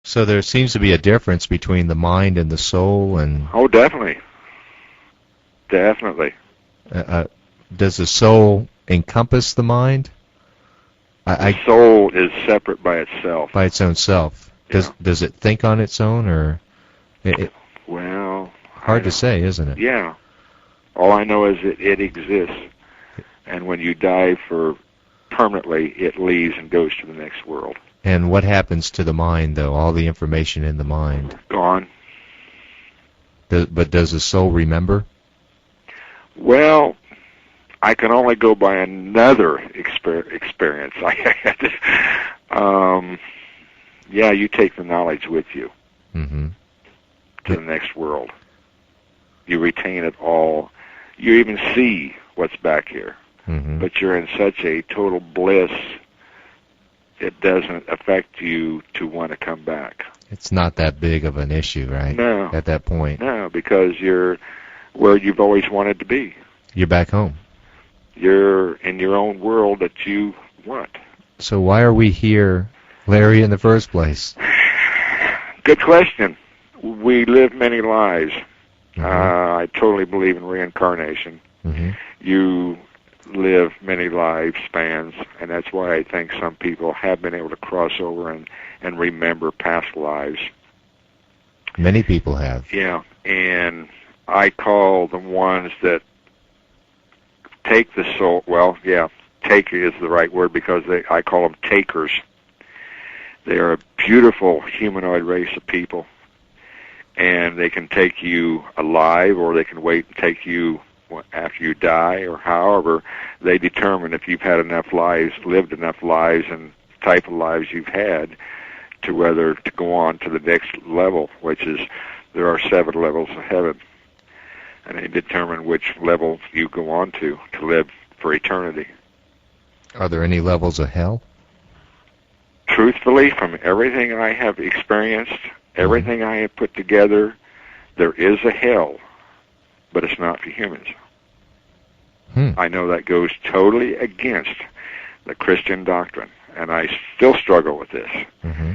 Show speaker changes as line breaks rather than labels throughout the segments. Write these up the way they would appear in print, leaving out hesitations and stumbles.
So there seems to be a difference between the mind and the soul, and
Oh, definitely. Definitely.
does the soul encompass the mind?
The soul is separate by itself.
By its own self.
Yeah.
Does it think on its own, or
Well,
hard to say, isn't it?
Yeah. All I know is it exists, and when you die for permanently, it leaves and goes to the next world.
And what happens to the mind, though? All the information in the mind.
Gone.
But does the soul remember?
Well, I can only go by another experience I had. Yeah, you take the knowledge with you
Mm-hmm.
to the next world. You retain it all. You even see what's back here.
Mm-hmm.
But you're in such a total bliss, it doesn't affect you to want to come back.
It's not that big of an issue, right?
No.
At that point.
No, because you're where you've always wanted to be.
You're back home.
You're in your own world that you want.
So why are we here, Larry, in the first place?
Good question. We live many lives.
Mm-hmm.
I totally believe in reincarnation.
Mm-hmm.
You live many lifespans, and that's why I think some people have been able to cross over and remember past lives.
Many people have.
Yeah, and I call the ones that take the soul, well, yeah, take is the right word because I call them takers. They are a beautiful humanoid race of people, and they can take you alive, or they can wait and take you after you die, or however they determine if you've had enough lives, lived enough lives, and type of lives you've had, to whether to go on to the next level, which is there are 7 levels of heaven, and they determine which level you go on to live for eternity.
Are there any levels of hell?
Truthfully, from everything I have experienced, everything I have put together, there is a hell, but it's not for humans. I know that goes totally against the Christian doctrine, and I still struggle with this.
Mm-hmm.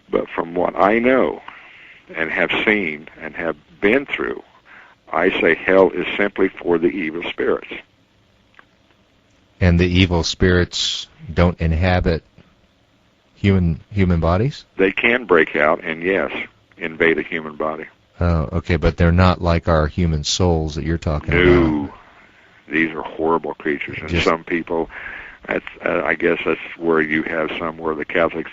But from what I know and have seen and have been through, I say hell is simply for the evil spirits.
And the evil spirits don't inhabit human bodies?
They can break out and, yes, invade a human body.
Oh, okay, but they're not like our human souls that you're talking about.
No. These are horrible creatures, and some people, that's I guess that's where you have some where the Catholics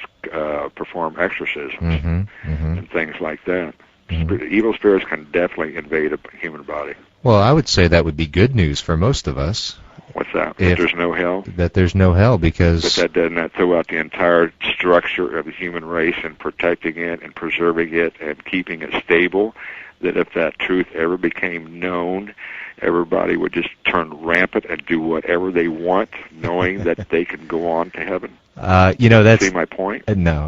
perform exorcisms and things like that. Evil spirits can definitely invade a human body.
Well, I would say that would be good news for most of us.
What's that? That there's no hell?
That there's no hell, because...
But that doesn't that throw out the entire structure of the human race and protecting it and preserving it and keeping it stable, that if that truth ever became known, everybody would just turn rampant and do whatever they want, knowing that they can go on to heaven?
That's...
See my point?
No,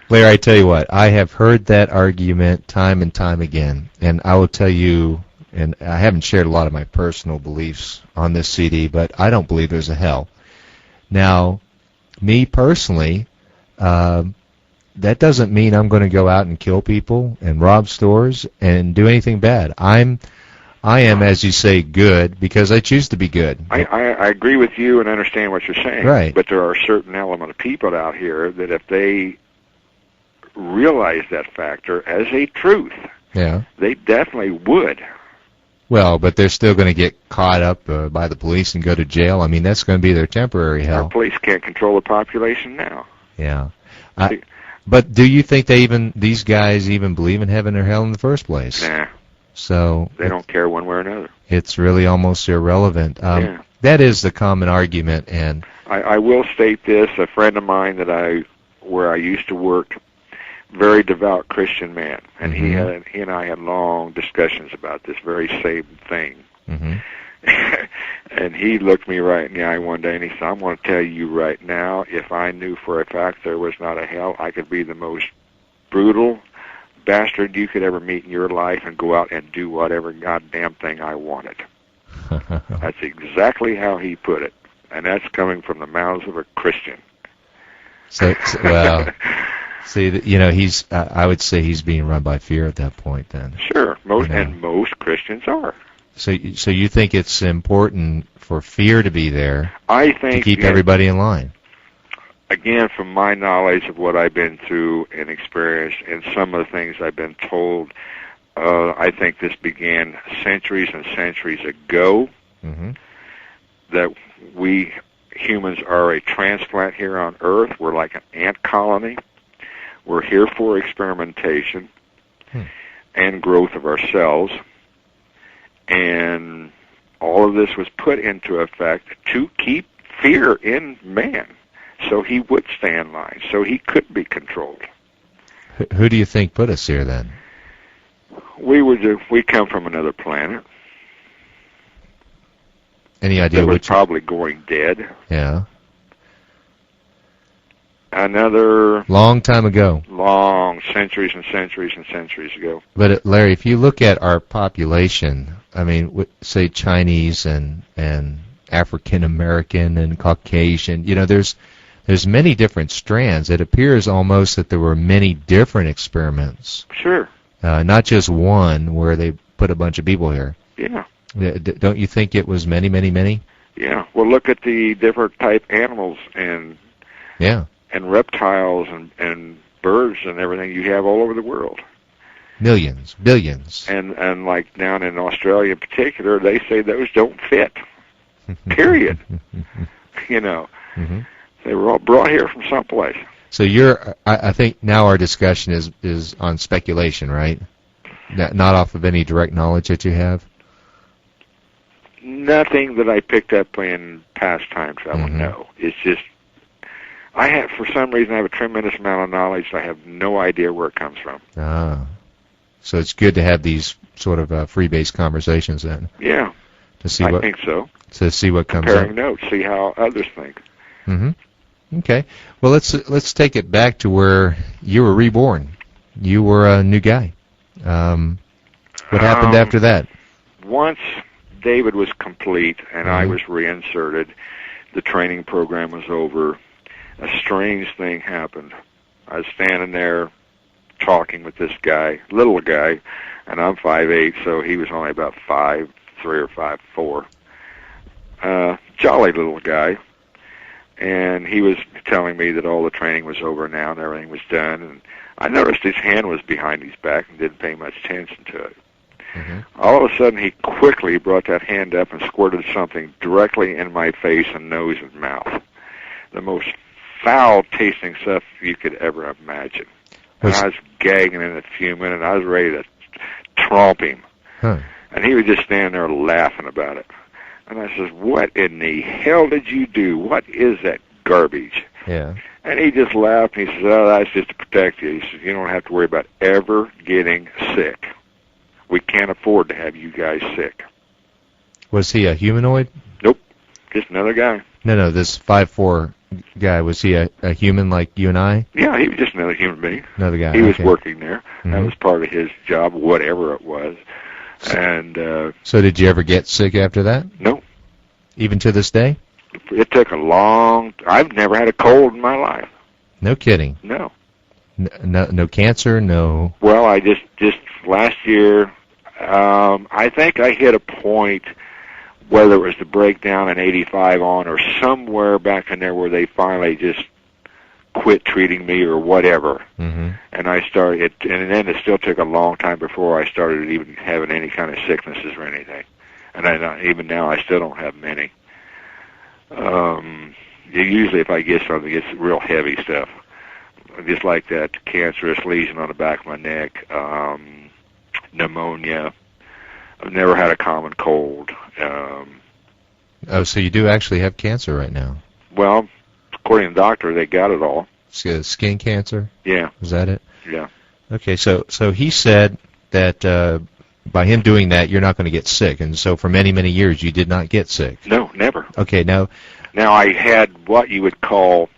Larry, I tell you what, I have heard that argument time and time again, and I will tell you, and I haven't shared a lot of my personal beliefs on this CD, but I don't believe there's a hell. Now, me personally, that doesn't mean I'm going to go out and kill people and rob stores and do anything bad. I am, as you say, good because I choose to be good.
I agree with you and understand what you're saying.
Right.
But there are a certain element of people out here that if they realize that factor as a truth, they definitely would.
Well, but they're still going to get caught up by the police and go to jail. I mean, that's going to be their temporary hell.
Our police can't control the population now.
Yeah. But do you think these guys even believe in heaven or hell in the first place?
Nah.
So
they don't care one way or another.
It's really almost irrelevant. That is the common argument. And
I will state this: a friend of mine where I used to work, very devout Christian man, and he and I had long discussions about this very same thing. And he looked me right in the eye one day and he said, "I'm going to tell you right now, if I knew for a fact there was not a hell, I could be the most brutal bastard you could ever meet in your life and go out and do whatever goddamn thing I wanted." That's exactly how he put it, and that's coming from the mouths of a Christian.
Well, See, you know, he's. I would say he's being run by fear at that point. Then.
Sure, most Christians are.
So you think it's important for fear to be there?
I think
to keep everybody in line.
Again, from my knowledge of what I've been through and experienced, and some of the things I've been told, I think this began centuries and centuries ago. Mm-hmm. That we humans are a transplant here on Earth. We're like an ant colony. We're here for experimentation and growth of ourselves. And all of this was put into effect to keep fear in man, so he would stay in line, so he could be controlled.
Who do you think put us here then?
We come from another planet.
Any idea
that was
which?
Probably going dead.
Yeah.
Another
long time ago.
Long centuries and centuries and centuries ago.
But Larry, if you look at our population, I mean, say Chinese and African American and Caucasian, you know, there's many different strands. It appears almost that there were many different experiments.
Sure.
Not just one where they put a bunch of people here.
Yeah.
Don't you think it was many, many, many?
Yeah. Well, look at the different type animals and reptiles and birds and everything you have all over the world.
Millions, billions.
And like down in Australia in particular, they say those don't fit. Period. You know. Mm-hmm. They were all brought here from someplace.
So I think now our discussion is on speculation, right? Not off of any direct knowledge that you have?
Nothing that I picked up in past time travel, no. It's just, for some reason, I have a tremendous amount of knowledge. I have no idea where it comes from.
Ah. So it's good to have these sort of free-based conversations then.
Yeah. I think so.
To see what comes up.
Comparing notes, see how others think.
Mm-hmm. Okay. Well, let's take it back to where you were reborn. You were a new guy. What happened after that?
Once David was complete and I was reinserted, the training program was over, a strange thing happened. I was standing there talking with this guy, little guy, and I'm 5'8", so he was only about 5'3" or 5'4". Jolly little guy. And he was telling me that all the training was over now and everything was done. And I noticed his hand was behind his back and didn't pay much attention to it. Mm-hmm. All of a sudden, he quickly brought that hand up and squirted something directly in my face and nose and mouth. The most foul-tasting stuff you could ever imagine. And I was gagging and fuming, and I was ready to tromp him. Huh. And he was just standing there laughing about it. And I says, "What in the hell did you do? What is that garbage?"
Yeah.
And he just laughed, and he says, "Oh, that's just to protect you." He says, "You don't have to worry about ever getting sick. We can't afford to have you guys sick."
Was he a humanoid?
Nope. Just another guy.
No, this 5'4" guy, was he a human like you and I?
Yeah, he was just another human being.
Another guy.
He was working there. Mm-hmm. That was part of his job, whatever it was. And
so did you ever get sick after that?
No.
Even to this day?
It took a long... I've never had a cold in my life.
No kidding?
No.
No cancer, no...
Well, I just last year, I think I hit a point, whether it was the breakdown in 85 on or somewhere back in there where they finally just quit treating me or whatever. Mm-hmm. And I started, and then it still took a long time before I started even having any kind of sicknesses or anything. And even now, I still don't have many. Usually, if I get something, it's real heavy stuff, just like that cancerous lesion on the back of my neck, pneumonia. I've never had a common cold.
So you do actually have cancer right now?
Well, according to the doctor, they got it all.
Skin cancer?
Yeah.
Is that it?
Yeah.
Okay, so he said that by him doing that, you're not going to get sick, and so for many, many years, you did not get sick.
No, never.
Okay, now
I had what you would call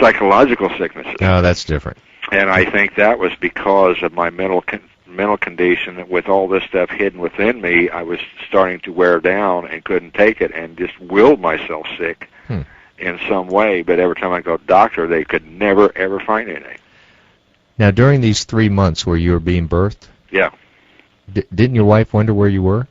psychological sicknesses.
Oh, that's different.
And I think that was because of my mental condition. With all this stuff hidden within me, I was starting to wear down and couldn't take it and just willed myself sick. in some way, but every time I go to the doctor, they could never, ever find anything.
Now, during these 3 months where you were being birthed,
Yeah.
didn't your wife wonder where you were?